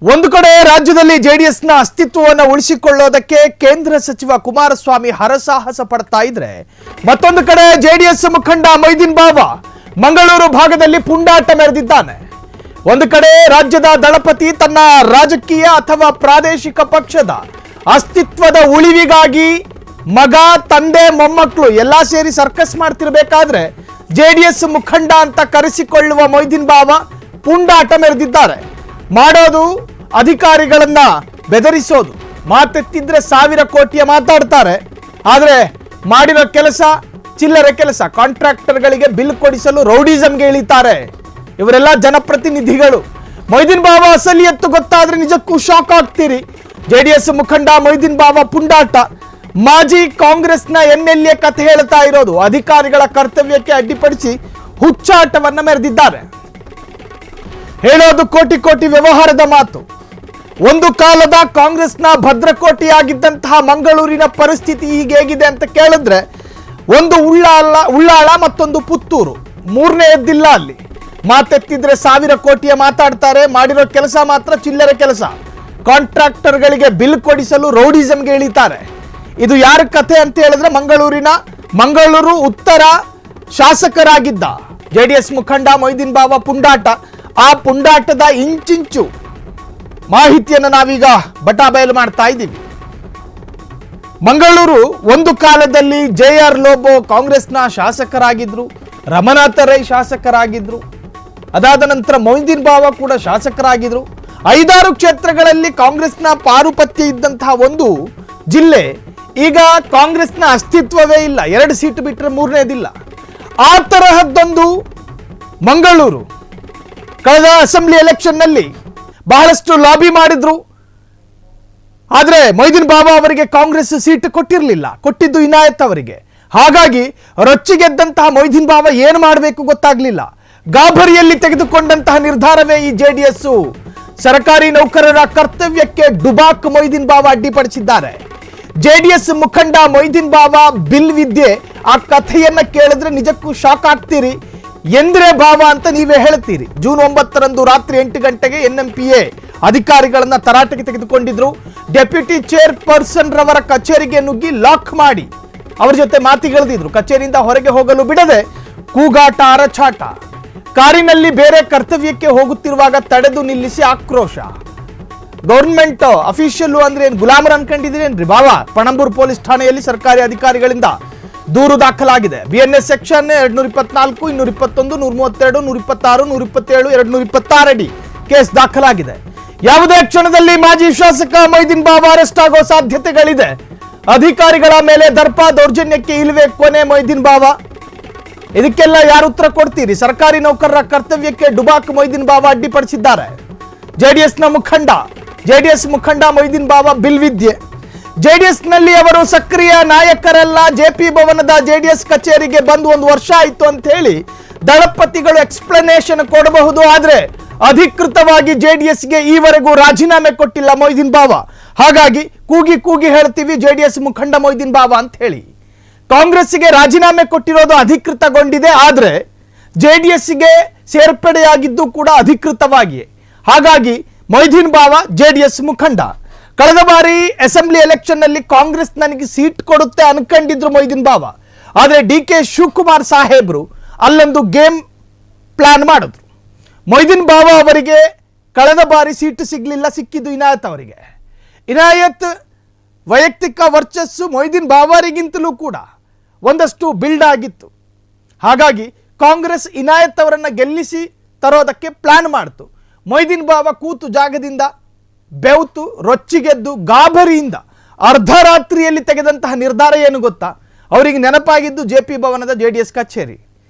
ಒಂದು ಕಡೆ ರಾಜ್ಯದಲ್ಲಿ ಜೆಡಿಎಸ್ನ ಅಸ್ತಿತ್ವವನ್ನು ಉಳಿಸಿಕೊಳ್ಳೋದಕ್ಕೆ ಕೇಂದ್ರ ಸಚಿವ ಕುಮಾರಸ್ವಾಮಿ ಹರಸಾಹಸ ಪಡ್ತಾ ಇದ್ರೆ, ಮತ್ತೊಂದು ಕಡೆ ಜೆಡಿಎಸ್ ಮುಖಂಡ ಮೊಯ್ದಿನ್ ಬಾವ ಮಂಗಳೂರು ಭಾಗದಲ್ಲಿ ಪುಂಡಾಟ ಮೆರೆದಿದ್ದಾನೆ. ಒಂದು ಕಡೆ ರಾಜ್ಯದ ದಳಪತಿ ತನ್ನ ರಾಜಕೀಯ ಅಥವಾ ಪ್ರಾದೇಶಿಕ ಪಕ್ಷದ ಅಸ್ತಿತ್ವದ ಉಳಿವಿಗಾಗಿ ಮಗ, ತಂದೆ, ಮೊಮ್ಮಕ್ಕಳು ಎಲ್ಲ ಸೇರಿ ಸರ್ಕಸ್ ಮಾಡ್ತಿರ್ಬೇಕಾದ್ರೆ ಜೆಡಿಎಸ್ ಮುಖಂಡ ಅಂತ ಕರೆಸಿಕೊಳ್ಳುವ ಮೊಯ್ದಿನ್ ಬಾವ ಪುಂಡಾಟ ಮೆರೆದಿದ್ದಾರೆ. ಮಾಡೋದು ಅಧಿಕಾರಿಗಳನ್ನ ಬೆದರಿಸೋದು, ಮಾತೆತ್ತಿದ್ರೆ 1000 ಕೋಟಿಯ ಮಾತಾಡ್ತಾರೆ, ಆದರೆ ಮಾಡಿರೋ ಕೆಲಸ ಚಿಲ್ಲರೆ ಕೆಲಸ. ಕಾಂಟ್ರಾಕ್ಟರ್ಗಳಿಗೆ ಬಿಲ್ ಕೊಡಿಸಲು ರೌಡಿಸಂಗೆ ಇಳಿತಾರೆ. ಇವರೆಲ್ಲ ಜನಪ್ರತಿನಿಧಿಗಳು. ಮೊಯ್ದಿನ್ ಬಾವ ಅಸಲಿಯತ್ತು ಗೊತ್ತಾದ್ರೆ ನಿಜಕ್ಕೂ ಶಾಕ್ ಆಗ್ತೀರಿ. ಜೆಡಿಎಸ್ ಮುಖಂಡ ಮೊಯ್ದಿನ್ ಬಾವ ಪುಂಡಾಟ. ಮಾಜಿ ಕಾಂಗ್ರೆಸ್ನ NLA ಕಥೆ ಹೇಳ್ತಾ ಇರೋದು. ಅಧಿಕಾರಿಗಳ ಕರ್ತವ್ಯಕ್ಕೆ ಅಡ್ಡಿಪಡಿಸಿ ಹುಚ್ಚಾಟವನ್ನ ಮೆರೆದಿದ್ದಾರೆ. ಹೇಳೋದು ಕೋಟಿ ಕೋಟಿ ವ್ಯವಹಾರದ ಮಾತು. ಒಂದು ಕಾಲದ ಕಾಂಗ್ರೆಸ್ನ ಭದ್ರಕೋಟೆಯಾಗಿದ್ದಂತಹ ಮಂಗಳೂರಿನ ಪರಿಸ್ಥಿತಿ ಈಗ ಹೇಗಿದೆ ಅಂತ ಕೇಳಿದ್ರೆ, ಒಂದು ಉಳ್ಳಾಳ ಮತ್ತೊಂದು ಪುತ್ತೂರು, ಮೂರನೇ ಎದ್ದಿಲ್ಲ ಅಲ್ಲಿ. ಮಾತೆತ್ತಿದ್ರೆ 1000 ಕೋಟಿಯ ಮಾತಾಡ್ತಾರೆ, ಮಾಡಿರೋ ಕೆಲಸ ಮಾತ್ರ ಚಿಲ್ಲರೆ ಕೆಲಸ. ಕಾಂಟ್ರಾಕ್ಟರ್ಗಳಿಗೆ ಬಿಲ್ ಕೊಡಿಸಲು ರೌಡಿಸಂಗೆ ಇಳಿತಾರೆ. ಇದು ಯಾರ ಕಥೆ ಅಂತ ಹೇಳಿದ್ರೆ, ಮಂಗಳೂರು ಉತ್ತರ ಶಾಸಕರಾಗಿದ್ದ ಜೆಡಿಎಸ್ ಮುಖಂಡ ಮೊಯ್ದಿನ್ ಬಾವ ಪುಂಡಾಟ. ಆ ಪುಂಡಾಟದ ಇಂಚಿಂಚು ಮಾಹಿತಿಯನ್ನು ನಾವೀಗ ಬಟಾಬಯಲು ಮಾಡ್ತಾ ಇದ್ದೀವಿ. ಮಂಗಳೂರು ಒಂದು ಕಾಲದಲ್ಲಿ JR ಲೋಬೋ ಕಾಂಗ್ರೆಸ್ನ ಶಾಸಕರಾಗಿದ್ರು, ರಮನಾಥ ರೈ ಶಾಸಕರಾಗಿದ್ರು, ಅದಾದ ನಂತರ ಮೊಯ್ದಿನ್ ಬಾವ ಕೂಡ ಶಾಸಕರಾಗಿದ್ರು. 5-6 ಕ್ಷೇತ್ರಗಳಲ್ಲಿ ಕಾಂಗ್ರೆಸ್ನ ಪಾರುಪತ್ಯ ಇದ್ದಂತಹ ಒಂದು ಜಿಲ್ಲೆ ಈಗ ಕಾಂಗ್ರೆಸ್ನ ಅಸ್ತಿತ್ವವೇ ಇಲ್ಲ. 2 ಸೀಟು ಬಿಟ್ಟರೆ ಮೂರನೇದಿಲ್ಲ. ಆ ತರಹದ್ದೊಂದು ಮಂಗಳೂರು ಕಳೆದ ಅಸೆಂಬ್ಲಿ ಎಲೆಕ್ಷನ್ನಲ್ಲಿ ಬಹಳಷ್ಟು ಲಾಬಿ ಮಾಡಿದ್ರು. ಆದರೆ ಮೊಯ್ದಿನ್ ಬಾವ ಅವರಿಗೆ ಕಾಂಗ್ರೆಸ್ ಸೀಟ್ ಕೊಟ್ಟಿರಲಿಲ್ಲ, ಕೊಟ್ಟಿದ್ದು ಇನಾಯತ್ ಅವರಿಗೆ. ಹಾಗಾಗಿ ರೊಚ್ಚಿಗೆದ್ದಂತಹ ಮೊಯ್ದಿನ್ ಬಾವ ಏನು ಮಾಡಬೇಕು ಗೊತ್ತಾಗ್ಲಿಲ್ಲ. ಗಾಬರಿಯಲ್ಲಿ ತೆಗೆದುಕೊಂಡಂತಹ ನಿರ್ಧಾರವೇ ಈ ಜೆಡಿಎಸ್. ಸರ್ಕಾರಿ ನೌಕರರ ಕರ್ತವ್ಯಕ್ಕೆ ಡುಬಾಕ್ ಮೊಯ್ದಿನ್ ಬಾವ ಅಡ್ಡಿಪಡಿಸಿದ್ದಾರೆ. ಜೆಡಿಎಸ್ ಮುಖಂಡ ಮೊಯ್ದಿನ್ ಬಾವ ಬಿಲ್ ವಿದ್ಯೆ, ಆ ಕಥೆಯನ್ನ ಕೇಳಿದ್ರೆ ನಿಜಕ್ಕೂ ಶಾಕ್ ಆಗ್ತೀರಿ. ಎಂದ್ರೆ ಭಾವ ಅಂತ ನೀವೇ ಹೇಳ್ತೀರಿ. ಜೂನ್ 9ರಂದು ರಾತ್ರಿ 8 ಗಂಟೆಗೆ NMPA ಅಧಿಕಾರಿಗಳನ್ನ ತರಾಟೆಗೆ ತೆಗೆದುಕೊಂಡಿದ್ರು. ಡೆಪ್ಯೂಟಿ ಚೇರ್ಪರ್ಸನ್ ರವರ ಕಚೇರಿಗೆ ನುಗ್ಗಿ ಲಾಕ್ ಮಾಡಿ ಅವರ ಜೊತೆ ಮಾತಿಗೆಳೆದಿದ್ರು. ಕಚೇರಿಯಿಂದ ಹೊರಗೆ ಹೋಗಲು ಬಿಡದೆ ಕೂಗಾಟ, ಅರಚಾಟ. ಕಾರಿನಲ್ಲಿ ಬೇರೆ ಕರ್ತವ್ಯಕ್ಕೆ ಹೋಗುತ್ತಿರುವಾಗ ತಡೆದು ನಿಲ್ಲಿಸಿ ಆಕ್ರೋಶ. ಗೌರ್ಮೆಂಟ್ ಅಫಿಷಿಯಲ್ ಅಂದ್ರೆ ಏನ್ ಗುಲಾಮರ್ ಅನ್ಕೊಂಡಿದ್ದೀರೇನ್ರಿ ಬಾವ? ಪಣಂಬೂರು ಪೊಲೀಸ್ ಠಾಣೆಯಲ್ಲಿ ಸರ್ಕಾರಿ ಅಧಿಕಾರಿಗಳಿಂದ ದೂರು ದಾಖಲಾಗಿದೆ. BNS ಸೆಕ್ಷನ್ 224, 221, 132, 126, 127, 226 ಅಡಿ ಕೇಸ್ ದಾಖಲಾಗಿದೆ. ಯಾವುದೇ ಕ್ಷಣದಲ್ಲಿ ಮಾಜಿ ಶಾಸಕ ಮೊಯ್ದಿನ್ ಬಾವ ಅರೆಸ್ಟ್ ಆಗೋ ಸಾಧ್ಯತೆಗಳಿದೆ. ಅಧಿಕಾರಿಗಳ ಮೇಲೆ ದರ್ಪ ದೌರ್ಜನ್ಯಕ್ಕೆ ಇಲ್ವೇ ಕೊನೆ ಮೊಯ್ದಿನ್ ಬಾವ? ಇದಕ್ಕೆಲ್ಲ ಯಾರು ಉತ್ತರ ಕೊಡ್ತೀರಿ? ಸರ್ಕಾರಿ ನೌಕರರ ಕರ್ತವ್ಯಕ್ಕೆ ಡುಬಾಕ್ ಮೊಯ್ದಿನ್ ಬಾವ ಅಡ್ಡಿಪಡಿಸಿದ್ದಾರೆ. ಜೆಡಿಎಸ್ ಮುಖಂಡ ಮೊಯ್ದಿನ್ ಬಾವ ಬಿಲ್ ವಿದ್ಯೆ. ಜೆಡಿಎಸ್ ನಲ್ಲಿ ಅವರು ಸಕ್ರಿಯ ನಾಯಕರೆಲ್ಲ. JP ಭವನದ ಜೆಡಿಎಸ್ ಕಚೇರಿಗೆ ಬಂದು 1 ವರ್ಷ ಆಯ್ತು ಅಂತ ಹೇಳಿ ದಳಪತಿಗಳು ಎಕ್ಸ್ಪ್ಲನೇಷನ್ ಕೊಡಬಹುದು, ಆದ್ರೆ ಅಧಿಕೃತವಾಗಿ ಜೆಡಿಎಸ್ಗೆ ಈವರೆಗೂ ರಾಜೀನಾಮೆ ಕೊಟ್ಟಿಲ್ಲ ಮೊಯ್ದಿನ್ ಬಾವ. ಹಾಗಾಗಿ ಕೂಗಿ ಹೇಳ್ತೀವಿ ಜೆಡಿಎಸ್ ಮುಖಂಡ ಮೊಯ್ದಿನ್ ಬಾವ ಅಂತ ಹೇಳಿ. ಕಾಂಗ್ರೆಸ್ಗೆ ರಾಜೀನಾಮೆ ಕೊಟ್ಟಿರೋದು ಅಧಿಕೃತಗೊಂಡಿದೆ, ಆದ್ರೆ ಜೆಡಿಎಸ್ಗೆ ಸೇರ್ಪಡೆಯಾಗಿದ್ದು ಕೂಡ ಅಧಿಕೃತವಾಗಿಯೇ. ಹಾಗಾಗಿ ಮೊಯ್ದಿನ್ ಬಾವ ಜೆಡಿಎಸ್ ಮುಖಂಡ. ಕಳೆದ ಬಾರಿ ಅಸೆಂಬ್ಲಿ ಎಲೆಕ್ಷನ್ ನಲ್ಲಿ ಕಾಂಗ್ರೆಸ್ ನನಗೆ ಸೀಟ್ ಕೊಡುತ್ತೆ ಅನ್ಕೊಂಡಿದ್ರು ಮೊಯ್ದಿನ್ ಬಾವ. ಆದರೆ DK ಶಿವಕುಮಾರ್ ಸಾಹೇಬ್ರು ಅಲ್ಲೊಂದು ಗೇಮ್ ಪ್ಲಾನ್ ಮಾಡಿದ್ರು. ಮೊಯ್ದಿನ್ ಬಾವ ಅವರಿಗೆ ಕಳೆದ ಬಾರಿ ಸೀಟು ಸಿಗ್ಲಿಲ್ಲ, ಸಿಕ್ಕಿದ್ದು ಇನಾಯತ್ ಅವರಿಗೆ. ಇನಾಯತ್ ವೈಯಕ್ತಿಕ ವರ್ಚಸ್ಸು ಮೊಯ್ದಿನ್ ಬಾವರಿಗಿಂತಲೂ ಕೂಡ ಒಂದಷ್ಟು ಬಿಲ್ಡ್ ಆಗಿತ್ತು. ಹಾಗಾಗಿ ಕಾಂಗ್ರೆಸ್ ಇನಾಯತ್ ಅವರನ್ನ ಗೆಲ್ಲಿಸಿ ತರೋದಕ್ಕೆ ಪ್ಲಾನ್ ಮಾಡ್ತು. ಮೊಯ್ದಿನ್ ಬಾವ ಕೂತು ಜಾಗದಿಂದ ಬೆವ್ತು ರೊಚ್ಚಿಗೆದ್ದು ಗಾಬರಿಯಿಂದ ಅರ್ಧರಾತ್ರಿಯಲ್ಲಿ ತೆಗೆದಂತಹ ನಿರ್ಧಾರ ಏನು ಗೊತ್ತಾ? ಅವರಿಗೆ ನೆನಪಾಗಿದ್ದು JP ಭವನದ JDS ಕಚೇರಿ.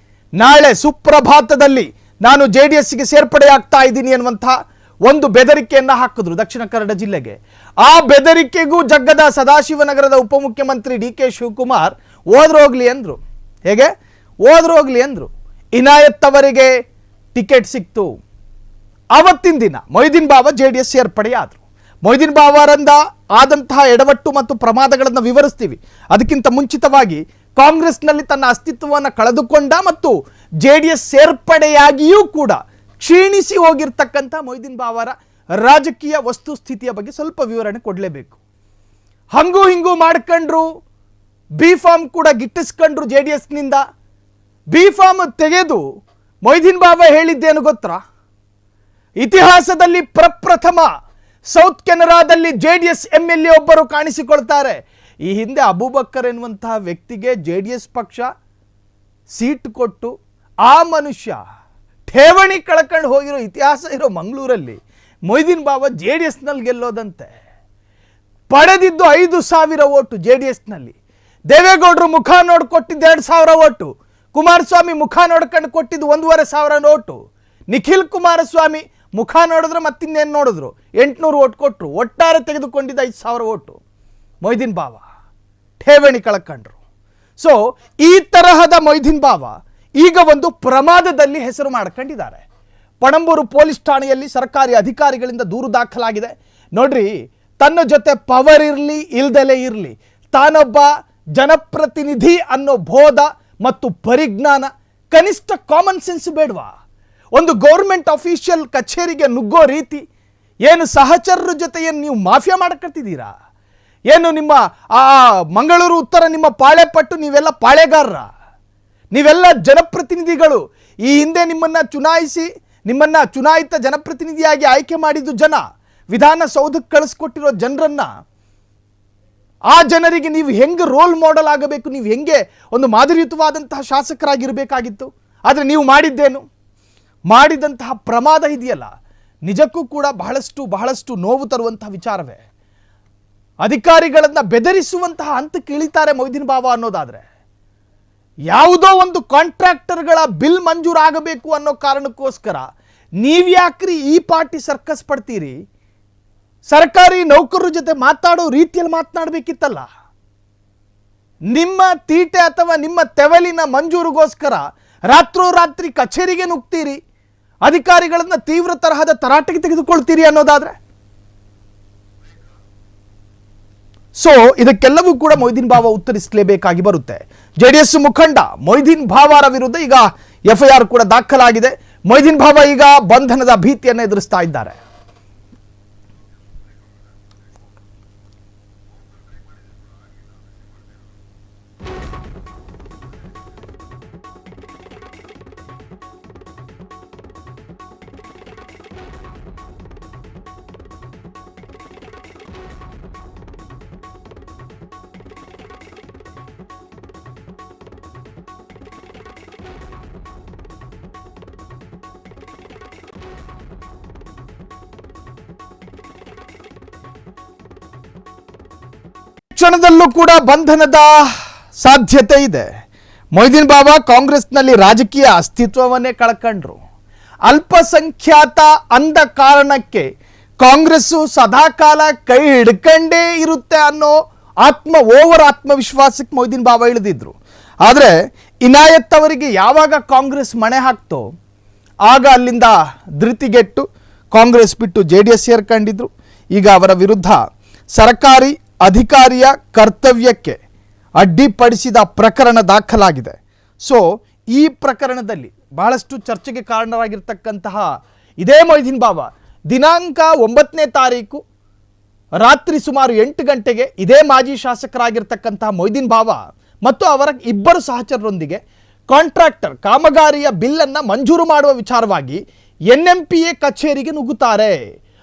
ನಾಳೆ ಸುಪ್ರಭಾತದಲ್ಲಿ ನಾನು JDSಗೆ ಸೇರ್ಪಡೆಯಾಗ್ತಾ ಇದ್ದೀನಿ ಅನ್ನುವಂತಹ ಒಂದು ಬೆದರಿಕೆಯನ್ನ ಹಾಕಿದ್ರು ದಕ್ಷಿಣ ಕನ್ನಡ ಜಿಲ್ಲೆಗೆ. ಆ ಬೆದರಿಕೆಗೂ ಜಗ್ಗದ ಸದಾಶಿವನಗರದ ಉಪಮುಖ್ಯಮಂತ್ರಿ DK ಶಿವಕುಮಾರ್ ಹೋದ್ರೋಗ್ಲಿ ಅಂದ್ರು. ಹೇಗೆ ಹೋದ್ರೋಗ್ಲಿ ಅಂದ್ರು. ಇನಾಯತ್ ಅವರಿಗೆ ಟಿಕೆಟ್ ಸಿಕ್ತು. ಆವತ್ತಿನ ದಿನ ಮೊಯ್ದಿನ್ ಬಾವ JDS ಸೇರ್ಪಡೆಯಾದರು. ಮೊಯ್ದಿನ್ ಬಾವರಿಂದ ಆದಂತಹ ಎಡವಟ್ಟು ಮತ್ತು ಪ್ರಮಾದಗಳನ್ನು ವಿವರಿಸ್ತೀವಿ. ಅದಕ್ಕಿಂತ ಮುಂಚಿತವಾಗಿ ಕಾಂಗ್ರೆಸ್ನಲ್ಲಿ ತನ್ನ ಅಸ್ತಿತ್ವವನ್ನು ಕಳೆದುಕೊಂಡ ಮತ್ತು JDS ಸೇರ್ಪಡೆಯಾಗಿಯೂ ಕೂಡ ಕ್ಷೀಣಿಸಿ ಹೋಗಿರ್ತಕ್ಕಂಥ ಮೊಯ್ದಿನ್ ಬಾವರ ರಾಜಕೀಯ ವಸ್ತುಸ್ಥಿತಿಯ ಬಗ್ಗೆ ಸ್ವಲ್ಪ ವಿವರಣೆ ಕೊಡಲೇಬೇಕು. ಹಂಗೂ ಹಿಂಗೂ ಮಾಡ್ಕೊಂಡ್ರು, ಬಿ ಫಾರ್ಮ್ ಕೂಡ ಗಿಟ್ಟಿಸ್ಕೊಂಡ್ರು JDSನಿಂದ. ಬಿ ಫಾರ್ಮ್ ತೆಗೆದು ಮೊಯ್ದೀನ್ ಬಾಬಾ ಹೇಳಿದ್ದೇನು ಗೊತ್ತಾ? ಇತಿಹಾಸದಲ್ಲಿ ಪ್ರಪ್ರಥಮ ಸೌತ್ ಕೆನರಾದಲ್ಲಿ JDS MLA ಒಬ್ಬರು ಕಾಣಿಸಿಕೊಳ್ತಾರೆ. ಈ ಹಿಂದೆ ಅಬೂಬಕ್ಕರ್ ಎನ್ನುವಂತಹ ವ್ಯಕ್ತಿಗೆ JDS ಪಕ್ಷ ಸೀಟ್ ಕೊಟ್ಟು ಆ ಮನುಷ್ಯ ಠೇವಣಿ ಕಳ್ಕೊಂಡು ಹೋಗಿರೋ ಇತಿಹಾಸ ಇರೋ ಮಂಗಳೂರಲ್ಲಿ ಮೊಯ್ದೀನ್ ಬಾಬಾ JDSನಲ್ಲಿ ಗೆಲ್ಲೋದಂತೆ. ಪಡೆದಿದ್ದು 5,000 ಓಟು JDSನಲ್ಲಿ. ದೇವೇಗೌಡರು ಮುಖ ನೋಡಿ ಕೊಟ್ಟಿದ್ದು 2,000 ಓಟು. ಕುಮಾರಸ್ವಾಮಿ ಮುಖ ನೋಡ್ಕೊಂಡು ಕೊಟ್ಟಿದ್ದು 1,500 ಓಟು. ನಿಖಿಲ್ ಕುಮಾರಸ್ವಾಮಿ ಮುಖ ನೋಡಿದ್ರೆ ಮತ್ತಿನ್ನೇನು ನೋಡಿದ್ರು 800 ಓಟ್ ಕೊಟ್ಟರು. ಒಟ್ಟಾರೆ ತೆಗೆದುಕೊಂಡಿದ್ದ 5,000 ಓಟು ಮೊಯ್ದೀನ್ ಬಾಬಾ ಠೇವಣಿ ಕಳ್ಕೊಂಡ್ರು. ಸೊ ಈ ತರಹದ ಮೊಯ್ದೀನ್ ಬಾಬಾ ಈಗ ಒಂದು ಪ್ರಮಾದದಲ್ಲಿ ಹೆಸರು ಮಾಡ್ಕೊಂಡಿದ್ದಾರೆ. ಪಣಂಬೂರು ಪೊಲೀಸ್ ಠಾಣೆಯಲ್ಲಿ ಸರ್ಕಾರಿ ಅಧಿಕಾರಿಗಳಿಂದ ದೂರು ದಾಖಲಾಗಿದೆ. ನೋಡ್ರಿ, ತನ್ನ ಜೊತೆ ಪವರ್ ಇರಲಿ ಇಲ್ದಲೇ ಇರಲಿ, ತಾನೊಬ್ಬ ಜನಪ್ರತಿನಿಧಿ ಅನ್ನೋ ಬೋಧ ಮತ್ತು ಪರಿಜ್ಞಾನ, ಕನಿಷ್ಠ ಕಾಮನ್ ಸೆನ್ಸ್ ಬೇಡವಾ? ಒಂದು ಗೌರ್ಮೆಂಟ್ ಅಫಿಷಿಯಲ್ ಕಚೇರಿಗೆ ನುಗ್ಗೋ ರೀತಿ, ಏನು ಸಹಚರರ ಜೊತೆ ಏನು ನೀವು ಮಾಫಿಯಾ ಮಾಡಕತ್ತಿದ್ದೀರಾ? ಏನು ನಿಮ್ಮ ಆ ಮಂಗಳೂರು ಉತ್ತರ ನಿಮ್ಮ ಪಾಳೆ ಪಟ್ಟು ನೀವೆಲ್ಲ ಪಾಳೆಗಾರರ? ನೀವೆಲ್ಲ ಜನಪ್ರತಿನಿಧಿಗಳು. ಈ ಹಿಂದೆ ನಿಮ್ಮನ್ನು ಚುನಾಯಿಸಿ ನಿಮ್ಮನ್ನು ಚುನಾಯಿತ ಜನಪ್ರತಿನಿಧಿಯಾಗಿ ಆಯ್ಕೆ ಮಾಡಿದ್ದು ಜನ. ವಿಧಾನಸೌಧಕ್ಕೆ ಕಳಿಸ್ಕೊಟ್ಟಿರೋ ಜನರನ್ನು, ಆ ಜನರಿಗೆ ನೀವು ಹೆಂಗೆ ರೋಲ್ ಮಾಡೆಲ್ ಆಗಬೇಕು, ನೀವು ಹೆಂಗೆ ಒಂದು ಮಾದರಿಯುತವಾದಂತಹ ಶಾಸಕರಾಗಿರಬೇಕಾಗಿತ್ತು. ಆದರೆ ನೀವು ಮಾಡಿದ್ದೇನು? ಮಾಡಿದಂತಹ ಪ್ರಮಾದ ಇದೆಯಲ್ಲ, ನಿಜಕ್ಕೂ ಕೂಡ ಬಹಳಷ್ಟು ನೋವು ತರುವಂತಹ ವಿಚಾರವೇ. ಅಧಿಕಾರಿಗಳನ್ನು ಬೆದರಿಸುವಂತಹ ಹಂತಕ್ಕೆ ಇಳಿತಾರೆ ಮೊಯ್ದೀನ್ ಬಾಬಾ ಅನ್ನೋದಾದರೆ. ಯಾವುದೋ ಒಂದು ಕಾಂಟ್ರಾಕ್ಟರ್ಗಳ ಬಿಲ್ ಮಂಜೂರಾಗಬೇಕು ಅನ್ನೋ ಕಾರಣಕ್ಕೋಸ್ಕರ ನೀವ್ಯಾಕ್ರಿ ಈ ಪಾರ್ಟಿ ಸರ್ಕಸ್ ಪಡ್ತೀರಿ? ಸರ್ಕಾರಿ ನೌಕರರ ಜೊತೆ ಮಾತಾಡೋ ರೀತಿಯಲ್ಲಿ ಮಾತನಾಡಬೇಕಿತ್ತಲ್ಲ. ನಿಮ್ಮ ತೀಟೆ ಅಥವಾ ನಿಮ್ಮ ತೆವಲಿನ ಮಂಜೂರಿಗೋಸ್ಕರ ರಾತ್ರೋರಾತ್ರಿ ಕಚೇರಿಗೆ ನುಗ್ತೀರಿ, ಅಧಿಕಾರಿಗಳನ್ನ ತೀವ್ರ ತರಹದ ತರಾಟೆಗೆ ತೆಗೆದುಕೊಳ್ತೀರಿ ಅನ್ನೋದಾದ್ರೆ. ಸೊ ಇದಕ್ಕೆಲ್ಲವೂ ಕೂಡ ಮೊಯ್ದೀನ್ ಬಾಬಾ ಉತ್ತರಿಸಲೇಬೇಕಾಗಿ ಬರುತ್ತೆ. JDS ಮುಖಂಡ ಮೊಯ್ದೀನ್ ಬಾಬಾರ ವಿರುದ್ಧ ಈಗ FIR ಕೂಡ ದಾಖಲಾಗಿದೆ. ಮೊಯ್ದೀನ್ ಬಾಬಾ ಈಗ ಬಂಧನದ ಭೀತಿಯನ್ನು ಎದುರಿಸ್ತಾ ಇದ್ದಾರೆ. ಕ್ಷಣದಲ್ಲೂ ಕೂಡ ಬಂಧನದ ಸಾಧ್ಯತೆ ಇದೆ. ಮೊಯ್ದೀನ್ ಬಾಬಾ ಕಾಂಗ್ರೆಸ್ನಲ್ಲಿ ರಾಜಕೀಯ ಅಸ್ತಿತ್ವವನ್ನೇ ಕಳ್ಕೊಂಡ್ರು. ಅಲ್ಪಸಂಖ್ಯಾತ ಅಂದ ಕಾರಣಕ್ಕೆ ಕಾಂಗ್ರೆಸ್ಸು ಸದಾಕಾಲ ಕೈ ಹಿಡ್ಕಂಡೇ ಇರುತ್ತೆ ಅನ್ನೋ ಓವರ್ ಆತ್ಮವಿಶ್ವಾಸಕ್ಕೆ ಮೊಯ್ದೀನ್ ಬಾಬಾ ಇಳಿದಿದ್ರು. ಆದರೆ ಇನಾಯತ್ ಅವರಿಗೆ ಯಾವಾಗ ಕಾಂಗ್ರೆಸ್ ಮಣೆ ಹಾಕ್ತೋ ಆಗ ಅಲ್ಲಿಂದ ಧೃತಿಗೆಟ್ಟು ಕಾಂಗ್ರೆಸ್ ಬಿಟ್ಟು JDS ಸೇರ್ಕೊಂಡಿದ್ರು. ಈಗ ಅವರ ವಿರುದ್ಧ ಸರ್ಕಾರಿ ಅಧಿಕಾರಿಯ ಕರ್ತವ್ಯಕ್ಕೆ ಅಡ್ಡಿಪಡಿಸಿದ ಪ್ರಕರಣ ದಾಖಲಾಗಿದೆ. ಸೊ ಈ ಪ್ರಕರಣದಲ್ಲಿ ಬಹಳಷ್ಟು ಚರ್ಚೆಗೆ ಕಾರಣರಾಗಿರ್ತಕ್ಕಂತಹ ಇದೇ ಮೊಯ್ದೀನ್ ಬಾಬಾ ದಿನಾಂಕ 9ನೇ ತಾರೀಕು ರಾತ್ರಿ ಸುಮಾರು 8 ಗಂಟೆಗೆ ಇದೇ ಮಾಜಿ ಶಾಸಕರಾಗಿರ್ತಕ್ಕಂತಹ ಮೊಯ್ದೀನ್ ಬಾಬಾ ಮತ್ತು ಅವರ 2 ಸಹಚರರೊಂದಿಗೆ ಕಾಂಟ್ರಾಕ್ಟರ್ ಕಾಮಗಾರಿಯ ಬಿಲ್ಲನ್ನು ಮಂಜೂರು ಮಾಡುವ ವಿಚಾರವಾಗಿ NMPA ಕಚೇರಿಗೆ ನುಗ್ಗುತ್ತಾರೆ.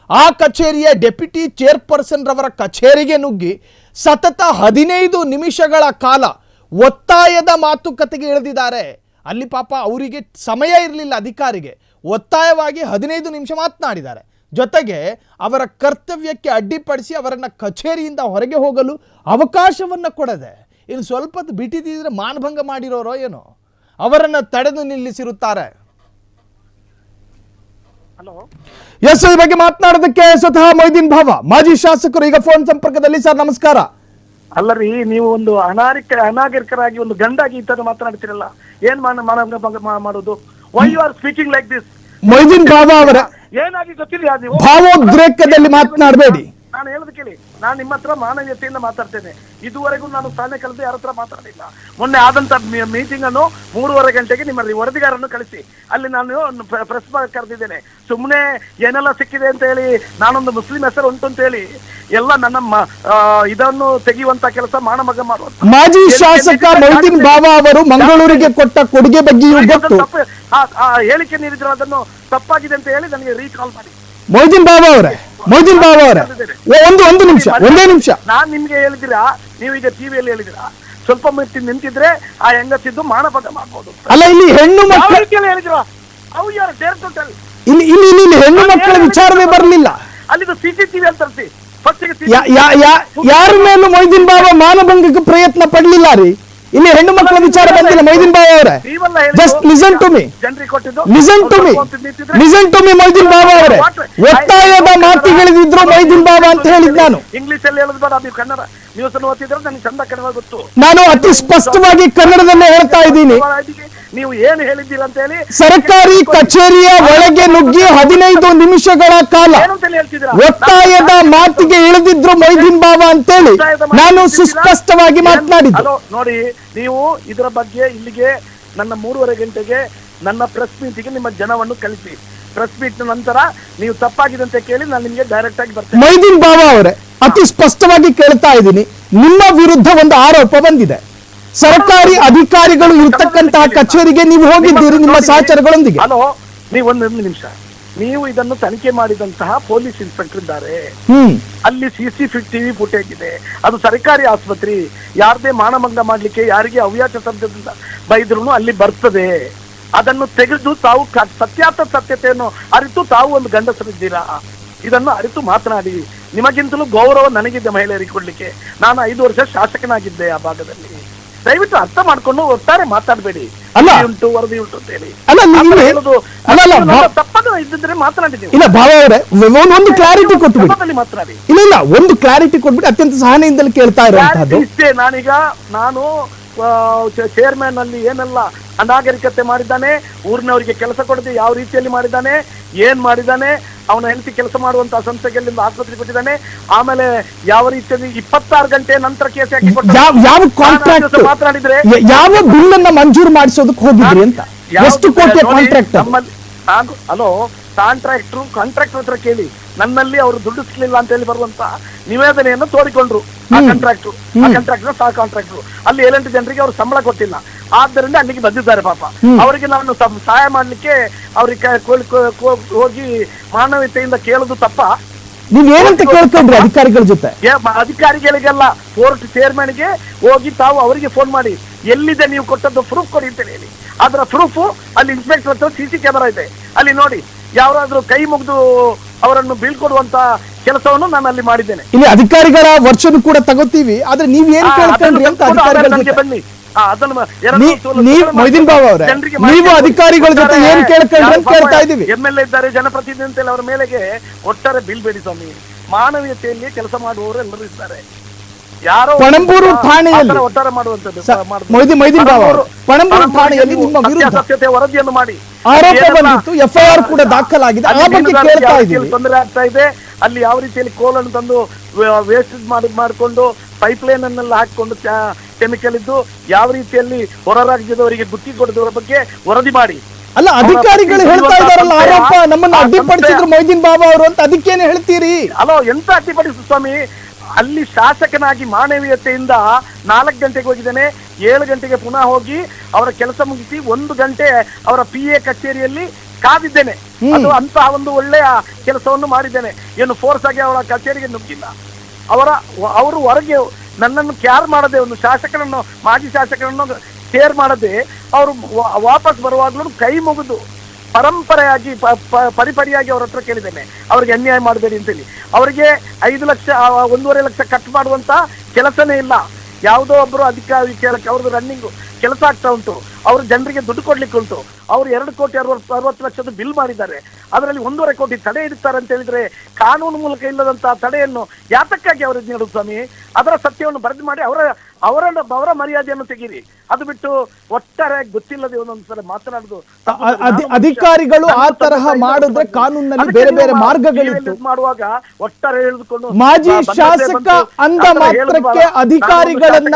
ಆ ಕಚೇರಿಯ ಡೆಪ್ಯೂಟಿ ಚೇರ್ಪರ್ಸನ್ ರವರ ಕಚೇರಿಗೆ ನುಗ್ಗಿ ಸತತ 15 ನಿಮಿಷಗಳ ಕಾಲ ಒತ್ತಾಯದ ಮಾತುಕತೆಗೆ ಇಳಿದಿದ್ದಾರೆ. ಅಲ್ಲಿ ಪಾಪ ಅವರಿಗೆ ಸಮಯ ಇರಲಿಲ್ಲ, ಅಧಿಕಾರಿಗೆ ಒತ್ತಾಯವಾಗಿ 15 ನಿಮಿಷ ಮಾತನಾಡಿದ್ದಾರೆ. ಜೊತೆಗೆ ಅವರ ಕರ್ತವ್ಯಕ್ಕೆ ಅಡ್ಡಿಪಡಿಸಿ ಅವರನ್ನು ಕಚೇರಿಯಿಂದ ಹೊರಗೆ ಹೋಗಲು ಅವಕಾಶವನ್ನು ಕೊಡದೆ ಇನ್ನು ಸ್ವಲ್ಪ ಹೊತ್ತು ಬಿಟ್ಟಿದ್ದರೆ ಮಾನಭಂಗ ಮಾಡಿರೋರೋ ಏನೋ ಅವರನ್ನು ತಡೆದು ನಿಲ್ಲಿಸಿರುತ್ತಾರೆ. ಎಸ್, ಈ ಬಗ್ಗೆ ಮಾತನಾಡೋದಕ್ಕೆ ಸ್ವತಃ ಮೊಯ್ದೀನ್ ಬಾಬಾ ಮಾಜಿ ಶಾಸಕರು ಈಗ ಫೋನ್ ಸಂಪರ್ಕದಲ್ಲಿ. ಸರ್ ನಮಸ್ಕಾರ. ಅಲ್ಲರಿ, ನೀವು ಒಂದು ಅನಾಗರಿಕರಾಗಿ ಒಂದು ಗಂಡಾಗಿ ಈ ತರ ಮಾತನಾಡ್ತಿರಲ್ಲ, ಏನ್ ಮಾಡೋದು? Why you are speaking like this? Moideen Baba ಅವರ ಏನಾಗಿ ಗೊತ್ತಿಲ್ಲ, ಭಾವೋದ್ರೇಕದಲ್ಲಿ ಮಾತನಾಡಬೇಡಿ. ನಾನು ಹೇಳೋದು ಕೇಳಿ, ನಾನು ನಿಮ್ಮ ಹತ್ರ ಮಾನವೀಯತೆಯಿಂದ ಮಾತಾಡ್ತೇನೆ. ಇದುವರೆಗೂ ನಾನು ಸ್ಥಾನ ಕಳೆದು ಯಾರ ಹತ್ರ ಮಾತಾಡಲಿಲ್ಲ. ಮೊನ್ನೆ ಆದಂತ ಮೀಟಿಂಗ್ ಅನ್ನು 3:30 ಗಂಟೆಗೆ ನಿಮ್ಮ ವರದಿಗಾರನ್ನು ಕಳಿಸಿ ಅಲ್ಲಿ ನಾನು ಪ್ರೆಸ್ ಕರೆದಿದ್ದೇನೆ. ಸುಮ್ಮನೆ ಏನೆಲ್ಲ ಸಿಕ್ಕಿದೆ ಅಂತ ಹೇಳಿ ನಾನೊಂದು ಮುಸ್ಲಿಂ ಹೆಸರು ಉಂಟು ಅಂತ ಹೇಳಿ ಎಲ್ಲ ನನ್ನ ಇದನ್ನು ತೆಗೆಯುವಂತ ಕೆಲಸ ಮಾನಮಗ ಮಾಡುವಂತ ಮಾಜಿ ಶಾಸಕ ಮೊಯ್ದೀನ್ ಬಾವಾ ಅವರು ಮಂಗಳೂರಿಗೆ ಕೊಟ್ಟ ಕೊಡುಗೆ ಬಗ್ಗೆಯೂ ಗೊತ್ತು. ಹೇಳಿಕೆ ನೀಡಿದ್ರು ಅದನ್ನು ತಪ್ಪಾಗಿದೆ ಅಂತ ಹೇಳಿ ನನಗೆ ರೀಕಾಲ್ ಮಾಡಿ. ಮೊಯ್ದೀನ್ ಬಾವಾ ಅವರೇ ಒಂದು ನಿಮಿಷ, ಒಂದೇ ನಿಮಿಷ. ನಾನ್ ನಿಮ್ಗೆ ಹೇಳಿದಿರಾ, ನೀವು ಈಗ ಟಿವಿಯಲ್ಲಿ ಹೇಳಿದಿರಾ, ಸ್ವಲ್ಪ ಮಿತಿ ನಿಂತಿದ್ರೆ ಆ ಹೆಂಗಸಿದ್ದು ಮಾನಭಂಗ ಮಾಡ್ಬೋದು. ಅಲ್ಲ, ಇಲ್ಲಿ ಹೆಣ್ಣು ಮಕ್ಕಳು ಹೇಳಿದ್ರು ಅವು ಯಾರು ಡೇರ್ ಟು ಟೆಲ್. ಇಲ್ಲಿ ಹೆಣ್ಣು ಮಕ್ಕಳ ವಿಚಾರವೇ ಬರಲಿಲ್ಲ. ಅಲ್ಲಿದು ಸಿಸಿಟಿವಿ ಅಂತ ತರಿಸಿ. ಯಾರ ಮೇಲೂ ಮೊಯ್ದೀನ್ ಬಾವಾ ಮಾನಭಂಗಕ್ಕೆ ಪ್ರಯತ್ನ ಪಡ್ಲಿಲ್ಲ ರೀ. ಇಲ್ಲಿ ಹೆಣ್ಣು ಮಕ್ಕಳ ವಿಚಾರ ಬಂದಿಲ್ಲ. ಮೊಯ್ದೀನ್ ಬಾವಾ ಅವರೇ, just listen to me Moideen Bava ಅವರೇ, ಒತ್ತಾಯದ ಮಾತುಗಳಿದ್ರು ಮೊಯ್ದೀನ್ ಬಾವಾ ಅಂತ ಹೇಳಿದ್ ನಾನು. ಇಂಗ್ಲಿಷ್ ಅಲ್ಲಿ ಹೇಳೋದು ಬೇಡ, ನೀವು ಕನ್ನಡ ನ್ಯೂಸ್ ಅನ್ನು ಓದಿದ್ರೆ ನನಗೆ ಚಂದ ಕನ್ನಡ ಗೊತ್ತು. ನಾನು ಅತಿ ಸ್ಪಷ್ಟವಾಗಿ ಕನ್ನಡದಲ್ಲೇ ಹೇಳ್ತಾ ಇದ್ದೀನಿ. ನೀವು ಏನು ಹೇಳಿದ್ದೀರ ಅಂತ ಹೇಳಿ ಸರ್ಕಾರಿ ಕಚೇರಿಯ ಒಳಗೆ ನುಗ್ಗಿ 15 ನಿಮಿಷಗಳ ಕಾಲ ಒತ್ತಾಯದ ಮಾತಿಗೆ ಇಳಿದಿದ್ರು ಮೊಯ್ದೀನ್ ಬಾವಾ ಅಂತೇಳಿ ನಾನು ಸುಸ್ಪಷ್ಟವಾಗಿ ಮಾತನಾಡಿದ್ದು. ನೋಡಿ, ನೀವು ಇದರ ಬಗ್ಗೆ ಇಲ್ಲಿಗೆ ನನ್ನ 3:30 ಗಂಟೆಗೆ ನನ್ನ ಪ್ರೆಸ್ ಮೀಟಿಗೆ ನಿಮ್ಮ ಜನವನ್ನು ಕಳಿಸಿ. ಪ್ರೆಸ್ ಮೀಟ್ ನಂತರ ನೀವು ತಪ್ಪಾಗಿದೆ ಅಂತ ಕೇಳಿ ನಾನು ನಿಮಗೆ ಡೈರೆಕ್ಟ್ ಆಗಿ ಬರ್ತೇನೆ. ಮೊಯ್ದೀನ್ ಬಾವಾ ಅವರೇ, ಅತಿ ಸ್ಪಷ್ಟವಾಗಿ ಕೇಳ್ತಾ ಇದ್ದೀನಿ, ನಿಮ್ಮ ವಿರುದ್ಧ ಒಂದು ಆರೋಪ ಬಂದಿದೆ. ಸರ್ಕಾರಿ ಅಧಿಕಾರಿಗಳು ಇರ್ತಕ್ಕಂತಹ ಕಚೇರಿಗೆ ನೀವು ಹೋಗಿದ್ದೀರಿ ನಿಮ್ಮ ಸಹಚರಗಳೊಂದಿಗೆ. ಹಲೋ, ನೀವು ಒಂದು ನಿಮಿಷ. ನೀವು ಇದನ್ನು ತನಿಖೆ ಮಾಡಿದಂತಹ ಪೊಲೀಸ್ ಇನ್ಸ್ಪೆಕ್ಟರ್ ಇದ್ದಾರೆ. ಅಲ್ಲಿ CCTV ಫುಟೇಜ್ ಇದೆ. ಅದು ಸರ್ಕಾರಿ ಆಸ್ಪತ್ರೆ. ಯಾರದೇ ಮಾನಭಂಗ ಮಾಡ್ಲಿಕ್ಕೆ ಯಾರಿಗೆ ಅವ್ಯಾಚ ಶಬ್ದದಿಂದ ಬೈದ್ರು ಅಲ್ಲಿ ಬರ್ತದೆ. ಅದನ್ನು ತೆಗೆದು ತಾವು ಸತ್ಯತೆಯನ್ನು ಅರಿತು ತಾವು ಒಂದು ಗಂಡಸರಿದ್ದೀರಾ. ಇದನ್ನು ಅರಿತು ಮಾತನಾಡಿ. ನಿಮಗಿಂತಲೂ ಗೌರವ ನನಗಿದ್ದೆ ಮಹಿಳೆಯರಿಗೆ ಕೊಡ್ಲಿಕ್ಕೆ. ನಾನು 5 ವರ್ಷ ಶಾಸಕನಾಗಿದ್ದೆ ಆ ಭಾಗದಲ್ಲಿ. ದಯವಿಟ್ಟು ಅರ್ಥ ಮಾಡ್ಕೊಂಡು ಒಟ್ಟಾರೆ ಮಾತಾಡಬೇಡಿ. ಉಂಟು ವರದಿ ಉಂಟು ಅಂತ ಹೇಳಿ ತಪ್ಪದ ಇದ್ದಿದ್ರೆ ಮಾತನಾಡಿದ್ದೀವಿ. ಇಲ್ಲ ಬಾವಾ ಅವರೇ, ಒಂದು ಕ್ಲಾರಿಟಿ ಕೊಟ್ಬಿಡಿ. ಮಾತನಾಡಿ. ಇಲ್ಲ ಒಂದು ಕ್ಲಾರಿಟಿ ಕೊಟ್ಬಿಟ್ಟು ಅತ್ಯಂತ ಸಹನೆಯಿಂದಲೇ ಕೇಳ್ತಾ ಇರುವಂತದ್ದು ಇಷ್ಟೇ. ನಾನು ಚೇರ್ಮನ್ ಅಲ್ಲಿ ಏನೆಲ್ಲ ಅನಾಗರಿಕತೆ ಮಾಡಿದ್ದಾನೆ, ಊರಿನವರಿಗೆ ಕೆಲಸ ಕೊಡದೆ ಯಾವ ರೀತಿಯಲ್ಲಿ ಮಾಡಿದ್ದಾನೆ, ಏನ್ ಮಾಡಿದ್ದಾನೆ, ಅವನ ಹೆಂಡತಿ ಕೆಲಸ ಮಾಡುವಂತಹ ಸಂಸ್ಥೆಗಳಿಂದ ಆಸ್ಪತ್ರೆ ಕೊಟ್ಟಿದ್ದಾನೆ. ಆಮೇಲೆ ಯಾವ ರೀತಿಯಲ್ಲಿ 26 ಗಂಟೆ ನಂತರ ಕೇಸ್ ಹಾಕಿ ಯಾವ ಕಾಂಟ್ರಾಕ್ಟ್ ಮಾತನಾಡಿದ್ರೆ ಯಾವ ಬಿಲ್ ಅನ್ನ ಮಂಜೂರು ಮಾಡಿಸೋದಕ್ಕೆ ಹೋಗಿದ್ರಿ ಅಂತ, ಎಷ್ಟು ಕೋಟಿ ಕಾಂಟ್ರಾಕ್ಟ್? ಹಲೋ, ಕಾಂಟ್ರಾಕ್ಟರ್ ಹತ್ರ ಕೇಳಿ. ನನ್ನಲ್ಲಿ ಅವರು ದುಡ್ಡು ಸಿಗಲಿಲ್ಲ ಅಂತ ಹೇಳಿ ಬರುವಂತ ನಿವೇದನೆಯನ್ನು ತೋಡಿಕೊಂಡ್ರು ಆ ಕಾಂಟ್ರಾಕ್ಟರ್ ಸಹ ಕಾಂಟ್ರಾಕ್ಟರ್. ಅಲ್ಲಿ 7-8 ಜನರಿಗೆ ಅವರು ಸಂಬಳ ಕೊಟ್ಟಿಲ್ಲ. ಆದ್ದರಿಂದ ಅಲ್ಲಿಗೆ ಬಂದಿದ್ದಾರೆ. ಪಾಪ ಅವರಿಗೆ ನಾನು ಸಹಾಯ ಮಾಡ್ಲಿಕ್ಕೆ ಅವ್ರಿಗೆ ಹೋಗಿ ಮಾನವೀಯತೆಯಿಂದ ಕೇಳೋದು ತಪ್ಪ? ನೀವೇನಂತ ಕೇಳ್ಕೊಂಡ್ರಿ ಅಧಿಕಾರಿಗಳ ಜೊತೆ? ಅಧಿಕಾರಿಗಳಿಗೆಲ್ಲ ಕೋರ್ಟ್ ಚೇರ್ಮನ್ಗೆ ಹೋಗಿ ತಾವು ಅವರಿಗೆ ಫೋನ್ ಮಾಡಿ ಎಲ್ಲಿದೆ ನೀವು ಕೊಟ್ಟದ್ದು ಪ್ರೂಫ್ ಕೊಡಿ ಅಂತ ಹೇಳಿ. ಅದರ ಪ್ರೂಫ್ ಅಲ್ಲಿ ಇನ್ಸ್ಪೆಕ್ಟರ್ ಹತ್ರ CC ಕ್ಯಾಮೆರಾ ಇದೆ, ಅಲ್ಲಿ ನೋಡಿ. ಯಾರಾದ್ರೂ ಕೈ ಮುಗಿದು ಅವರನ್ನು ಬೀಳ್ಕೊಡುವಂತ ಕೆಲಸವನ್ನು ನಾನು ಅಲ್ಲಿ ಮಾಡಿದ್ದೇನೆ. ಇಲ್ಲಿ ಅಧಿಕಾರಿಗಳ ವರ್ಷನು ಕೂಡ ತಗೋತೀವಿ, ಆದ್ರೆ ನೀವ್ ಏನ್ ಕೇಳ್ಕೊಂಡ್ರಿ ಅಂತ ಅಧಿಕಾರಿಗಳ ಜೊತೆ ಬನ್ನಿ. ಮೊಯ್ದೀನ್ ಬಾವಾ ಅವರೇ, ನೀವು ಅಧಿಕಾರಿಗಳ ಜೊತೆ ಏನ್ ಕೇಳ್ಕೊಂಡ್ರಿ ಅಂತ ಕೇಳ್ತಾ ಇದೀವಿ. MLA ಇದ್ದಾರೆ, ಜನಪ್ರತಿನಿಧಿ ಅಂತೇಳಿ ಅವರ ಮೇಲೆಗೆ ಒಟ್ಟಾರೆ ಬೀಳ್ಬೇಡಿ ಸ್ವಾಮಿ. ಮಾನವೀಯತೆಯಲ್ಲಿ ಕೆಲಸ ಮಾಡುವವರು ಎಲ್ಲರೂ ಇದ್ದಾರೆ. ಯಾರೋ ಪಣಂಬೂರು ಠಾಣೆಯಲ್ಲಿ ಒಟ್ಟಾರೆ ಮಾಡುವಂತದ್ದು ಮೊಯ್ದೀನ್ ಬಾವಾ ಅವರು ಪಣಂಬೂರು ಠಾಣೆಯಲ್ಲಿ ನಿಮ್ಮ ವಿರುದ್ಧ ವರದಿಯನ್ನು ಮಾಡಿ ಆರೋಪ ಬಂದಿತ್ತು, FIR ಕೂಡ ದಾಖಲಾಗಿದೆ. ಆ ಬಗ್ಗೆ ಕೇಳ್ತಾ ಇದ್ದೀವಿ. ತೊಂದರೆ ಆಗ್ತಾ ಇದೆ. ಅಲ್ಲಿ ಯಾವ ರೀತಿಯಲ್ಲಿ ಕೋಲನ್ನು ತಂದು ವೇಸ್ಟೇಜ್ ಮಾಡಿಕೊಂಡು ಪೈಪ್ಲೈನ್ ಅನ್ನೆಲ್ಲ ಹಾಕಿಕೊಂಡು ಕೆಮಿಕಲ್ ಇದ್ದು ಯಾವ ರೀತಿಯಲ್ಲಿ ಹೊರ ರಾಜ್ಯದವರಿಗೆ ಗುತ್ತಿ ಕೊಡೋದ್ರ ಬಗ್ಗೆ ವರದಿ ಮಾಡಿ. ಅಲ್ಲ, ಅಧಿಕಾರಿಗಳು ಹೇಳ್ತಾ ಇದಾರಲ್ಲ ಆರೋಪ, ನಮ್ಮನ್ನು ಅಡ್ಡಿಪಡಿಸಿದ್ರು ಮೊಯ್ದೀನ್ ಬಾವಾ ಅವರು ಅಂತ, ಅದಕ್ಕೇನೆ ಹೇಳ್ತೀರಿ? ಅಲೋ, ಎಂತ ಅಡ್ಡಿಪಡಿಸು ಸ್ವಾಮಿ. ಅಲ್ಲಿ ಶಾಸಕನಾಗಿ ಮಾನವೀಯತೆಯಿಂದ 4 ಗಂಟೆಗೆ ಹೋಗಿದ್ದೇನೆ, 7 ಗಂಟೆಗೆ ಪುನಃ ಹೋಗಿ ಅವರ ಕೆಲಸ ಮುಗಿಸಿ 1 ಗಂಟೆ ಅವರ PA ಕಚೇರಿಯಲ್ಲಿ ಕಾದಿದ್ದೇನೆ. ಅದು ಅಂತಹ ಒಂದು ಒಳ್ಳೆಯ ಕೆಲಸವನ್ನು ಮಾಡಿದ್ದೇನೆ. ಏನು ಫೋರ್ಸ್ ಆಗಿ ಅವರ ಕಚೇರಿಗೆ ನುಗ್ಗಿಲ್ಲ. ಅವರು ಹೊರಗೆ ನನ್ನನ್ನು ಕ್ಯಾರ್ ಮಾಡದೆ, ಒಂದು ಶಾಸಕರನ್ನು ಮಾಜಿ ಶಾಸಕರನ್ನು ಕೇರ್ ಮಾಡದೆ ಅವರು ವಾಪಸ್ ಬರುವಾಗ್ಲೂ ಕೈ ಮುಗಿದು ಪರಂಪರೆಯಾಗಿ ಪರಿಪರಿಯಾಗಿ ಅವ್ರ ಹತ್ರ ಕೇಳಿದ್ದೇನೆ, ಅವ್ರಿಗೆ ಅನ್ಯಾಯ ಮಾಡಬೇಡಿ ಅಂತೇಳಿ. ಅವರಿಗೆ 5 ಲಕ್ಷ 1.5 ಲಕ್ಷ ಕಟ್ ಮಾಡುವಂತ ಕೆಲಸನೇ ಇಲ್ಲ. ಯಾವುದೋ ಒಬ್ಬರು ಅಧಿಕಾರಿ ಕೇಳಕ್ಕೆ ಅವ್ರದ್ದು ರನ್ನಿಂಗು ಕೆಲಸ ಆಗ್ತಾ ಉಂಟು, ಅವರು ಜನರಿಗೆ ದುಡ್ಡು ಕೊಡ್ಲಿಕ್ಕೆ ಉಂಟು. ಅವರು 2,60 ಲಕ್ಷದ ಬಿಲ್ ಮಾಡಿದ್ದಾರೆ. ಅದರಲ್ಲಿ 1.5 ಕೋಟಿ ತಡೆ ಇಡ್ತಾರೆ ಅಂತ ಹೇಳಿದ್ರೆ ಕಾನೂನು ಮೂಲಕ ಇಲ್ಲದಂತಹ ತಡೆಯನ್ನು ಯಾತಕ್ಕಾಗಿ ಅವರು ನೀಡುದು ಸ್ವಾಮಿ? ಅದರ ಸತ್ಯವನ್ನು ಬರೆದು ಮಾಡಿ ಅವರ ಮರ್ಯಾದೆಯನ್ನು ತೆಗೀರಿ. ಅದು ಬಿಟ್ಟು ಒಟ್ಟಾರೆ ಗೊತ್ತಿಲ್ಲದೆ ಒಂದೊಂದ್ಸಲ ಮಾತನಾಡುದು ಅಧಿಕಾರಿಗಳು ಆ ತರಹ ಮಾಡಿದ್ರೆ ಕಾನೂನಿನಲ್ಲಿ ಬೇರೆ ಬೇರೆ ಮಾರ್ಗಗಳಿತ್ತು. ಮಾಡುವಾಗ ಒಟ್ಟಾರೆ ಹೇಳಿದುಕೊಂಡು ಮಾಜಿ ಶಾಸಕ ಅಂದ ಮಾತ್ರಕ್ಕೆ ಅಧಿಕಾರಿಗಳನ್ನ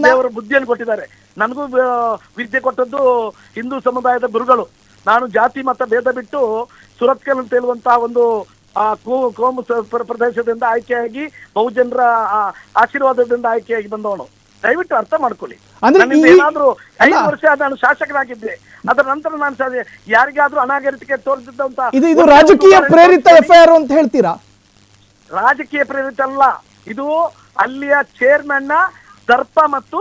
ದೇವರು ಬುದ್ಧಿಯನ್ನು ಕೊಟ್ಟಿದ್ದಾರೆ. ನನಗೂ ವಿದ್ಯೆ ಕೊಟ್ಟದ್ದು ಹಿಂದೂ ಸಮುದಾಯದ ಗುರುಗಳು. ನಾನು ಜಾತಿ ಮತ ಭೇದ ಬಿಟ್ಟು ಸುರತ್ಕಲ್ ಅಂತ ಹೇಳುವಂತಹ ಒಂದು ಕೋಮು ಪ್ರದೇಶದಿಂದ ಆಯ್ಕೆಯಾಗಿ ಬಹುಜನರ ಆಶೀರ್ವಾದದಿಂದ ಆಯ್ಕೆಯಾಗಿ ಬಂದವನು. ದಯವಿಟ್ಟು ಅರ್ಥ ಮಾಡ್ಕೊಳ್ಳಿ. ಏನಾದ್ರೂ 5 ವರ್ಷ ನಾನು ಶಾಸಕನಾಗಿದ್ದೆ, ಅದರ ನಂತರ ನಾನು ಯಾರಿಗಾದ್ರೂ ಅನಾಗರಿಕೆ ತೋರಿಸಿದ್ದಂತ ಇದು ರಾಜಕೀಯ ಪ್ರೇರಿತ ಎಫ್ಐಆರ್ ಅಂತ ಹೇಳ್ತೀರಾ? ರಾಜಕೀಯ ಪ್ರೇರಿತ ಅಲ್ಲ, ಇದು ಅಲ್ಲಿಯ ಚೇರ್ಮನ್ ನ ದರ್ಪ ಮತ್ತು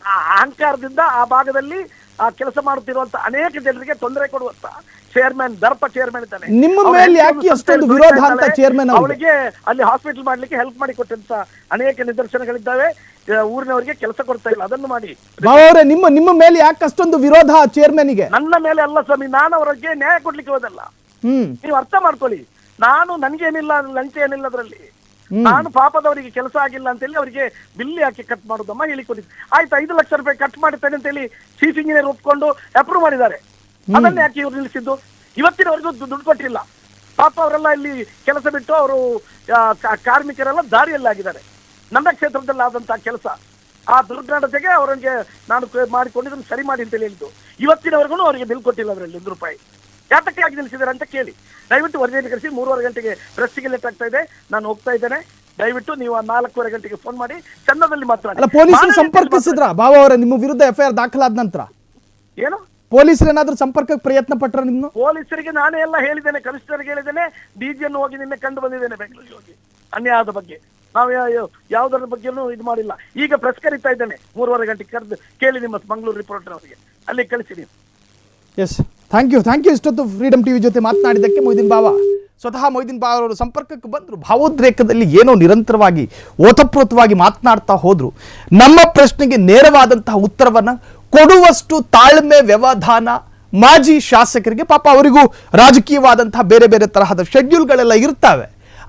ಅಹಂಕಾರದಿಂದ ಆ ಭಾಗದಲ್ಲಿ ಕೆಲಸ ಮಾಡುತ್ತಿರುವಂತ ಅನೇಕ ಜನರಿಗೆ ತೊಂದರೆ ಕೊಡುವಂತ ದರ್ಪ ಚೇರ್ಮನ್ ಇದ್ದಾನೆ. ನಿಮ್ಮ ಮೇಲೆ ಯಾಕೆ ಅಷ್ಟೊಂದು ವಿರೋಧ ಅಂತ ಚೇರ್ಮನ್ ಅವಳಿಗೆ ಅಲ್ಲಿ ಹಾಸ್ಪಿಟಲ್ ಮಾಡ್ಲಿಕ್ಕೆ ಹೆಲ್ಪ್ ಮಾಡಿ ಕೊಟ್ಟಂತ ಅನೇಕ ನಿದರ್ಶನಗಳಿದ್ದಾವೆ. ಊರಿನವರಿಗೆ ಕೆಲಸ ಕೊಡ್ತಾ ಇಲ್ಲ, ಅದನ್ನು ಮಾಡಿ. ನಿಮ್ಮ ಮೇಲೆ ಯಾಕೆ ಅಷ್ಟೊಂದು ವಿರೋಧ ಚೇರ್ಮನ್ಗೆ? ನನ್ನ ಮೇಲೆ ಅಲ್ಲ ಸ್ವಾಮಿ, ನಾನು ಅವರಿಗೆ ನ್ಯಾಯ ಕೊಡ್ಲಿಕ್ಕೆ ಹೋದಲ್ಲ. ನೀವು ಅರ್ಥ ಮಾಡ್ಕೊಳ್ಳಿ, ನನ್ಗೇನಿಲ್ಲ, ಲಂಚ ಏನಿಲ್ಲ ಅದರಲ್ಲಿ. ನಾನು ಪಾಪದವರಿಗೆ ಕೆಲಸ ಆಗಿಲ್ಲ ಅಂತ ಹೇಳಿ ಅವರಿಗೆ ಬಿಲ್ ಯಾಕೆ ಕಟ್ ಮಾಡುದಮ್ಮ ಹೇಳಿಕೊಟ್ಟಿದ್ದೆ. ಆಯ್ತು, 5 ಲಕ್ಷ ರೂಪಾಯಿ ಕಟ್ ಮಾಡುತ್ತೇನೆ ಅಂತ ಹೇಳಿ ಚೀಫ್ ಇಂಜಿನಿಯರ್ ಒಪ್ಕೊಂಡು ಅಪ್ರೂವ್ ಮಾಡಿದ್ದಾರೆ. ಅದನ್ನ ಯಾಕೆ ಇವ್ರು ನಿಲ್ಲಿಸಿದ್ದು? ಇವತ್ತಿನವರೆಗೂ ದುಡ್ಡು ಕೊಟ್ಟಿಲ್ಲ. ಪಾಪ ಅವರೆಲ್ಲ ಇಲ್ಲಿ ಕೆಲಸ ಬಿಟ್ಟು ಅವರು ಕಾರ್ಮಿಕರೆಲ್ಲ ದಾರಿಯಲ್ಲಾಗಿದ್ದಾರೆ. ನನ್ನ ಕ್ಷೇತ್ರದಲ್ಲಿ ಆದಂತಹ ಕೆಲಸ, ಆ ದುರ್ಘಟನೆಗೆ ಅವರಿಗೆ ನಾನು ಮಾಡಿಕೊಂಡಿದ್ದನ್ನು ಸರಿ ಮಾಡಿ ಅಂತ ಹೇಳಿದ್ದು. ಇವತ್ತಿನವರೆಗೂ ಅವರಿಗೆ ಬಿಲ್ ಕೊಟ್ಟಿಲ್ಲ ಅದರಲ್ಲಿ 1 ರೂಪಾಯಿ. ಯಾತಕ್ಕೆ ಆಗಿ ನಿಲ್ಲಿಸಿದ್ದಾರೆ ಅಂತ ಕೇಳಿ. ದಯವಿಟ್ಟು ವರದಿಯನ್ನು ಕಳಿಸಿ. 3:30 ಗಂಟೆಗೆ ಪ್ರೆಸ್ಸಿಗೆ ಲೇಟ್ ಆಗ್ತಾ ಇದೆ, ನಾನು ಹೋಗ್ತಾ ಇದ್ದೇನೆ. ದಯವಿಟ್ಟು ನೀವು 4:15 ಗಂಟೆಗೆ ಫೋನ್ ಮಾಡಿ ಚಂದದಲ್ಲಿ ಮಾತನಾಡಿ. ಪೊಲೀಸರು ಸಂಪರ್ಕಿಸಿದ್ರ ಬಾಬಾ ಅವರ ನಿಮ್ಮ ವಿರುದ್ಧ ಎಫ್ಐಆರ್ ದಾಖಲಾದ ನಂತರ? ಏನು ಪೊಲೀಸರು ಏನಾದ್ರೂ ಸಂಪರ್ಕಕ್ಕೆ ಪ್ರಯತ್ನ ಪಟ್ರ? ನಿಮ್ಮ ಪೊಲೀಸರಿಗೆ ನಾನೇ ಎಲ್ಲ ಹೇಳಿದ್ದೇನೆ, ಕಮಿಷನರ್ಗೆ ಹೇಳಿದ್ದೇನೆ, ಡಿಜಿಯನ್ನು ಹೋಗಿ ನಿನ್ನೆ ಕಂಡು ಬಂದಿದ್ದೇನೆ ಬೆಂಗಳೂರಿಗೆ ಹೋಗಿ. ಅನ್ಯಾಯದ ಬಗ್ಗೆ ನಾವು ಯಾವುದರ ಬಗ್ಗೆನೂ ಇದು ಮಾಡಿಲ್ಲ. ಈಗ ಪ್ರೆಸ್ ಕರೀತಾ ಇದ್ದೇನೆ, 3:30 ಗಂಟೆಗೆ ಕರೆದು ಕೇಳಿ ನಿಮ್ಮ ಮಂಗಳೂರು ರಿಪೋರ್ಟರ್ ಅವರಿಗೆ, ಅಲ್ಲಿ ಕಳಿಸಿ ನೀವು. Yes, thank you. ಇಷ್ಟೊತ್ತು ಫ್ರೀಡಮ್ ಟಿವಿ ಜೊತೆ ಮಾತನಾಡಿದ್ದಕ್ಕೆ ಮೊಯ್ದೀನ್ ಬಾವ. ಸ್ವತಃ ಮೊಯ್ದೀನ್ ಬಾವ ಅವರು ಸಂಪರ್ಕಕ್ಕೆ ಬಂದರು. ಭಾವೋದ್ರೇಕದಲ್ಲಿ ಏನೋ ನಿರಂತರವಾಗಿ ಓತಪ್ರೋತವಾಗಿ ಮಾತನಾಡ್ತಾ ಹೋದ್ರು. ನಮ್ಮ ಪ್ರಶ್ನೆಗೆ ನೇರವಾದಂತಹ ಉತ್ತರವನ್ನ ಕೊಡುವಷ್ಟು ತಾಳ್ಮೆ, ವ್ಯವಧಾನ ಮಾಜಿ ಶಾಸಕರಿಗೆ, ಪಾಪ ಅವರಿಗೂ ರಾಜಕೀಯವಾದಂತಹ ಬೇರೆ ಬೇರೆ ತರಹದ ಶೆಡ್ಯೂಲ್ಗಳೆಲ್ಲ ಇರ್ತವೆ.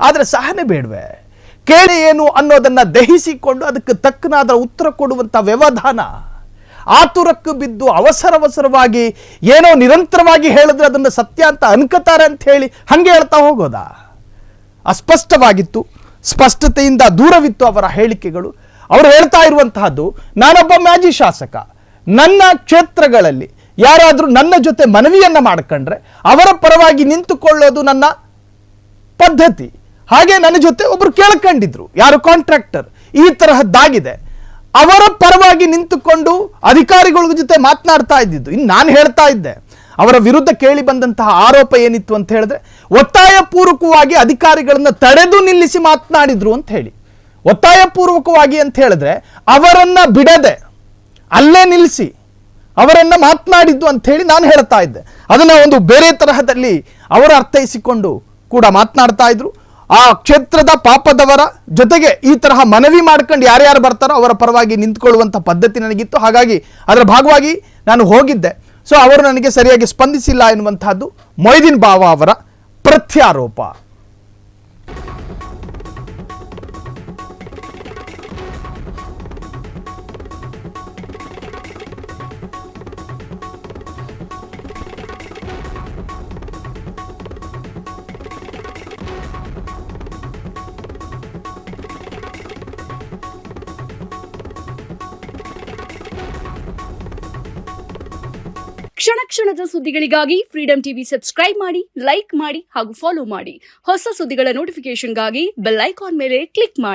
ಆದರೆ ಸಹನೆ ಬೇಡವೆ? ಕೇಳಿ ಏನು ಅನ್ನೋದನ್ನ ದಹಿಸಿಕೊಂಡು ಅದಕ್ಕೆ ತಕ್ಕನಾದ ಉತ್ತರ ಕೊಡುವಂಥ ವ್ಯವಧಾನ. ಆತುರಕ್ಕೆ ಬಿದ್ದು ಅವಸರವಾಗಿ ಏನೋ ನಿರಂತರವಾಗಿ ಹೇಳಿದ್ರೆ ಅದನ್ನು ಸತ್ಯ ಅಂತ ಅನ್ಕೋತಾರೆ ಅಂತ ಹೇಳಿ ಹಂಗೆ ಹೇಳ್ತಾ ಹೋಗೋದಾ? ಅಸ್ಪಷ್ಟವಾಗಿತ್ತು, ಸ್ಪಷ್ಟತೆಯಿಂದ ದೂರವಿತ್ತು ಅವರ ಹೇಳಿಕೆಗಳು. ಅವರು ಹೇಳ್ತಾ ಇರುವಂತಹದ್ದು, ನಾನೊಬ್ಬ ಮಾಜಿ ಶಾಸಕ, ನನ್ನ ಕ್ಷೇತ್ರಗಳಲ್ಲಿ ಯಾರಾದರೂ ನನ್ನ ಜೊತೆ ಮನವಿಯನ್ನ ಮಾಡ್ಕೊಂಡ್ರೆ ಅವರ ಪರವಾಗಿ ನಿಂತುಕೊಳ್ಳೋದು ನನ್ನ ಪದ್ಧತಿ. ಹಾಗೆ ನನ್ನ ಜೊತೆ ಒಬ್ರು ಕೇಳ್ಕೊಂಡಿದ್ರು, ಯಾರು ಕಾಂಟ್ರಾಕ್ಟರ್, ಈ ತರಹದ್ದಾಗಿದೆ. ಅವರ ಪರವಾಗಿ ನಿಂತುಕೊಂಡು ಅಧಿಕಾರಿಗಳ ಜೊತೆ ಮಾತನಾಡ್ತಾ ಇದ್ದಿದ್ದು. ಇನ್ನು ನಾನು ಹೇಳ್ತಾ ಇದ್ದೆ, ಅವರ ವಿರುದ್ಧ ಕೇಳಿ ಬಂದಂತಹ ಆರೋಪ ಏನಿತ್ತು ಅಂತ ಹೇಳಿದ್ರೆ, ಒತ್ತಾಯಪೂರ್ವಕವಾಗಿ ಅಧಿಕಾರಿಗಳನ್ನ ತಡೆದು ನಿಲ್ಲಿಸಿ ಮಾತನಾಡಿದ್ರು ಅಂತ ಹೇಳಿ. ಒತ್ತಾಯಪೂರ್ವಕವಾಗಿ ಅಂತ ಹೇಳಿದ್ರೆ ಅವರನ್ನ ಬಿಡದೆ ಅಲ್ಲೇ ನಿಲ್ಲಿಸಿ ಅವರನ್ನ ಮಾತನಾಡಿದ್ದು ಅಂತ ಹೇಳಿ ನಾನು ಹೇಳ್ತಾ ಇದ್ದೆ. ಅದನ್ನ ಒಂದು ಬೇರೆ ತರಹದಲ್ಲಿ ಅವರು ಅರ್ಥೈಸಿಕೊಂಡು ಕೂಡ ಮಾತನಾಡ್ತಾ ಇದ್ರು. ಆ ಕ್ಷೇತ್ರದ ಪಾಪದವರ ಜೊತೆಗೆ ಈ ತರಹ ಮನವಿ ಮಾಡ್ಕೊಂಡು ಯಾರ್ಯಾರು ಬರ್ತಾರೋ ಅವರ ಪರವಾಗಿ ನಿಂತ್ಕೊಳ್ಳುವಂಥ ಪದ್ಧತಿ ನನಗಿತ್ತು. ಹಾಗಾಗಿ ಅದರ ಭಾಗವಾಗಿ ನಾನು ಹೋಗಿದ್ದೆ. ಸೊ ಅವರು ನನಗೆ ಸರಿಯಾಗಿ ಸ್ಪಂದಿಸಿಲ್ಲ ಎನ್ನುವಂತಹದ್ದು ಮೊಯ್ದೀನ್ ಬಾವ ಅವರ ಪ್ರತ್ಯಾರೋಪ. ಕ್ಷಣ ಕ್ಷಣದ ಸುದ್ದಿಗಳಿಗಾಗಿ ಫ್ರೀಡಂ ಟಿವಿ ಸಬ್ಸ್ಕ್ರೈಬ್ ಮಾಡಿ, ಲೈಕ್ ಮಾಡಿ ಹಾಗೂ ಫಾಲೋ ಮಾಡಿ. ಹೊಸ ಸುದ್ದಿಗಳ ನೋಟಿಫಿಕೇಶನ್ಗಾಗಿ ಬೆಲ್ ಐಕಾನ್ ಮೇಲೆ ಕ್ಲಿಕ್ ಮಾಡಿ.